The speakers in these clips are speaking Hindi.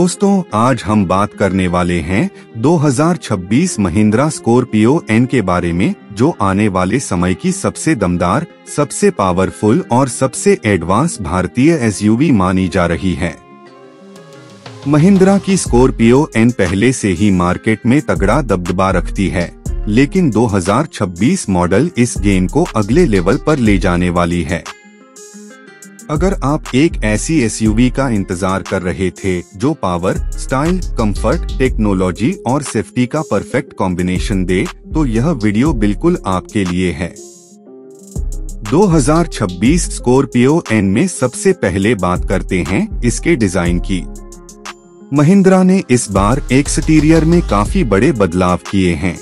दोस्तों, आज हम बात करने वाले हैं 2026 महिंद्रा स्कॉर्पियो एन के बारे में, जो आने वाले समय की सबसे दमदार, सबसे पावरफुल और सबसे एडवांस भारतीय एसयूवी मानी जा रही है। महिंद्रा की स्कॉर्पियो एन पहले से ही मार्केट में तगड़ा दबदबा रखती है, लेकिन 2026 मॉडल इस गेम को अगले लेवल पर ले जाने वाली है। अगर आप एक ऐसी एसयूवी का इंतजार कर रहे थे जो पावर, स्टाइल, कंफर्ट, टेक्नोलॉजी और सेफ्टी का परफेक्ट कॉम्बिनेशन दे, तो यह वीडियो बिल्कुल आपके लिए है। 2026 स्कॉर्पियो एन में सबसे पहले बात करते हैं इसके डिजाइन की। महिंद्रा ने इस बार एक्सटीरियर में काफी बड़े बदलाव किए हैं।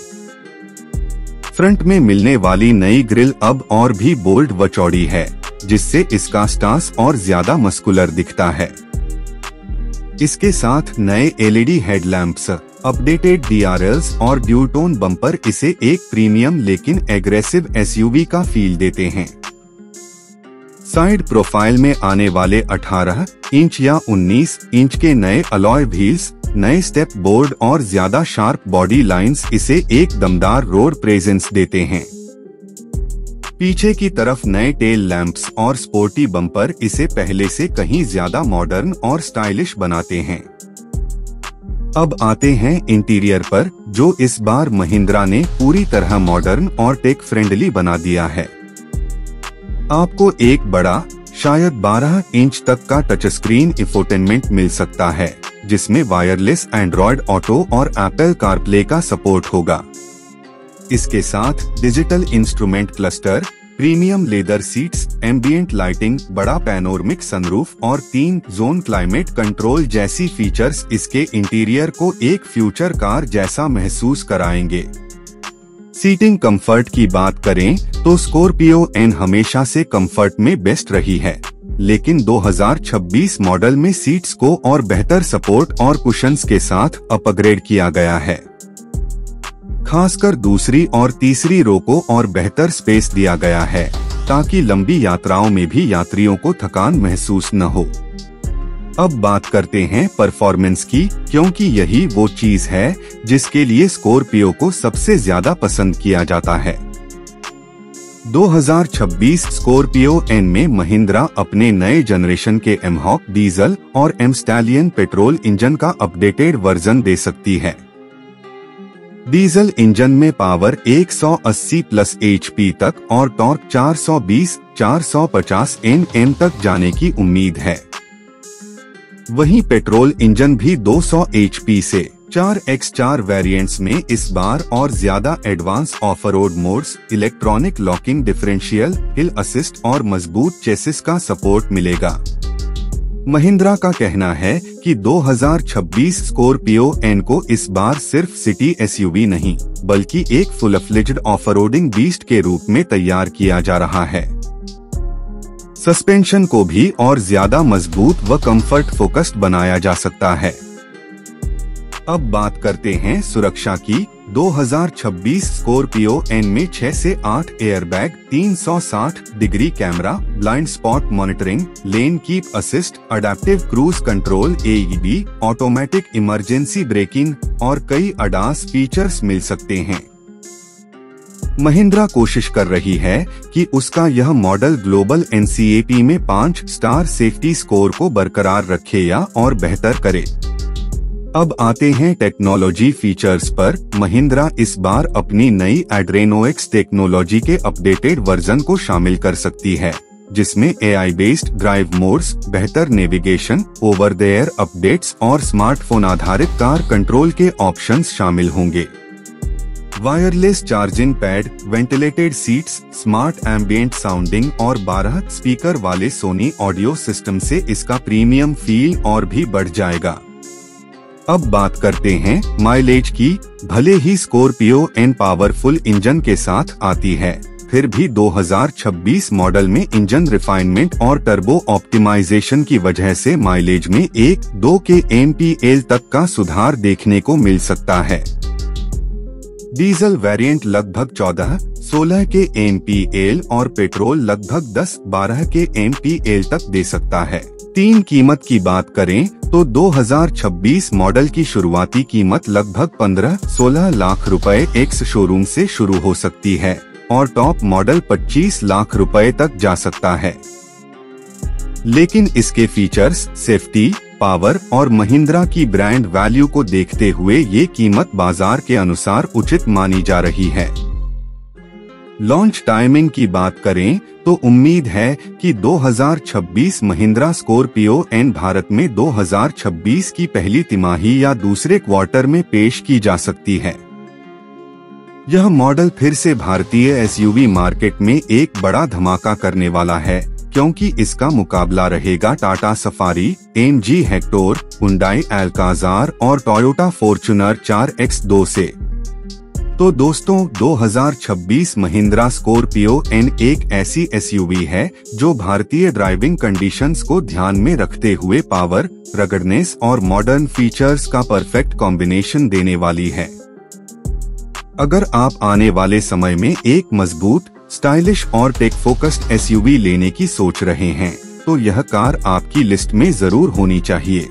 फ्रंट में मिलने वाली नई ग्रिल अब और भी बोल्ड व चौड़ी है, जिससे इसका स्टांस और ज्यादा मस्कुलर दिखता है। इसके साथ नए एलईडी हेडलैम्प्स, अपडेटेड डीआरएल्स और ड्यूटोन बम्पर इसे एक प्रीमियम लेकिन एग्रेसिव एसयूवी का फील देते हैं। साइड प्रोफाइल में आने वाले 18 इंच या 19 इंच के नए अलॉय व्हील्स, नए स्टेप बोर्ड और ज्यादा शार्प बॉडी लाइंस इसे एक दमदार रोड प्रेजेंस देते हैं। पीछे की तरफ नए टेल लैंप्स और स्पोर्टी बम्पर इसे पहले से कहीं ज्यादा मॉडर्न और स्टाइलिश बनाते हैं। अब आते हैं इंटीरियर पर, जो इस बार महिंद्रा ने पूरी तरह मॉडर्न और टेक फ्रेंडली बना दिया है। आपको एक बड़ा, शायद 12 इंच तक का टच स्क्रीन इंफोटेनमेंट मिल सकता है, जिसमें वायरलेस एंड्रॉयड ऑटो और एप्पल कारप्ले का सपोर्ट होगा। इसके साथ digital instrument cluster, premium leather seats, ambient lighting, बड़ा पैनोरमिक सनरूफ और 3 जोन क्लाइमेट कंट्रोल जैसी फीचर्स इसके इंटीरियर को एक फ्यूचर कार जैसा महसूस कराएंगे। सीटिंग कंफर्ट की बात करें तो स्कॉर्पियो एन हमेशा से कंफर्ट में बेस्ट रही है, लेकिन 2026 मॉडल में सीट्स को और बेहतर सपोर्ट और कुशन्स के साथ अपग्रेड किया गया है। खासकर दूसरी और तीसरी रो को और बेहतर स्पेस दिया गया है, ताकि लंबी यात्राओं में भी यात्रियों को थकान महसूस न हो। अब बात करते हैं परफॉर्मेंस की, क्योंकि यही वो चीज है जिसके लिए स्कॉर्पियो को सबसे ज्यादा पसंद किया जाता है। 2026 स्कॉर्पियो एन में महिंद्रा अपने नए जनरेशन के एमहॉक डीजल और एम स्टैलियन पेट्रोल इंजन का अपडेटेड वर्जन दे सकती है। डीजल इंजन में पावर 180 प्लस एचपी तक और टॉर्क 420-450 Nm तक जाने की उम्मीद है। वहीं पेट्रोल इंजन भी 200 एचपी से 4x4 वेरिएंट्स में इस बार और ज्यादा advance off-road modes, electronic locking differential, हिल असिस्ट और मजबूत चेसिस का सपोर्ट मिलेगा। महिंद्रा का कहना है कि 2026 स्कॉर्पियो एन को इस बार सिर्फ सिटी एसयूवी नहीं, बल्कि एक फुल फ्लेज्ड ऑफ-रोडिंग बीस्ट के रूप में तैयार किया जा रहा है। सस्पेंशन को भी और ज्यादा मजबूत व कंफर्ट फोकस्ड बनाया जा सकता है। अब बात करते हैं सुरक्षा की। 2026 स्कॉर्पियो एन में 6 से 8 airbag, 360 degree camera, blind spot monitoring, lane keep assist, adaptive cruise control, AEB, automatic emergency breaking और कई ADAS फीचर्स मिल सकते हैं। महिंद्रा कोशिश कर रही है कि उसका यह मॉडल ग्लोबल NCAP में 5 स्टार सेफ्टी स्कोर को बरकरार रखे या और बेहतर करे। अब आते हैं टेक्नोलॉजी फीचर्स पर। महिंद्रा इस बार अपनी नई एड्रेनो-X टेक्नोलॉजी के अपडेटेड वर्जन को शामिल कर सकती है, जिसमें AI बेस्ड ड्राइव मोड्स, बेहतर navigation, over the air updates और स्मार्टफोन आधारित कार कंट्रोल के ऑप्शंस शामिल होंगे। Wireless charging pad, ventilated seats, smart ambient sounding और 12 स्पीकर वाले सोनी ऑडियो सिस्टम से इसका प्रीमियम फील और भी बढ़ जाएगा। अब बात करते हैं माइलेज की। भले ही स्कॉर्पियो एन पावरफुल इंजन के साथ आती है, फिर भी 2026 मॉडल में इंजन रिफाइनमेंट और टर्बो ऑप्टिमाइजेशन की वजह से माइलेज में 1-2 के MPL तक का सुधार देखने को मिल सकता है। डीजल वेरिएंट लगभग 14-16 के MPL और पेट्रोल लगभग 10-12 के MPL तक दे सकता है। तीन कीमत की बात करें तो 2026 मॉडल की शुरुआती कीमत लगभग 15-16 लाख रुपए एक्स शोरूम से शुरू हो सकती है और टॉप मॉडल 25 लाख रुपए तक जा सकता है। लेकिन इसके फीचर्स, सेफ्टी, पावर और महिंद्रा की ब्रांड वैल्यू को देखते हुए ये कीमत बाजार के अनुसार उचित मानी जा रही है। लॉन्च टाइमिंग की बात करें तो उम्मीद है कि 2026 महिंद्रा स्कॉर्पियो एन भारत में 2026 की पहली तिमाही या दूसरे क्वार्टर में पेश की जा सकती है। यह मॉडल फिर से भारतीय एसयूवी मार्केट में एक बड़ा धमाका करने वाला है, क्योंकि इसका मुकाबला रहेगा Tata safari, MG Hector, Hyundai Alcazar और टोयोटा फॉर्च्यूनर 4X2 से। तो दोस्तों, 2026 महिंद्रा स्कॉर्पियो एन एक ऐसी एसयूवी है जो भारतीय ड्राइविंग कंडीशंस को ध्यान में रखते हुए पावर, रगडनेस और मॉडर्न फीचर्स का परफेक्ट कॉम्बिनेशन देने वाली है। अगर आप आने वाले समय में एक मजबूत, स्टाइलिश और टेक फोकस्ड एसयूवी लेने की सोच रहे हैं, तो यह कार आपकी लिस्ट में जरूर होनी चाहिए।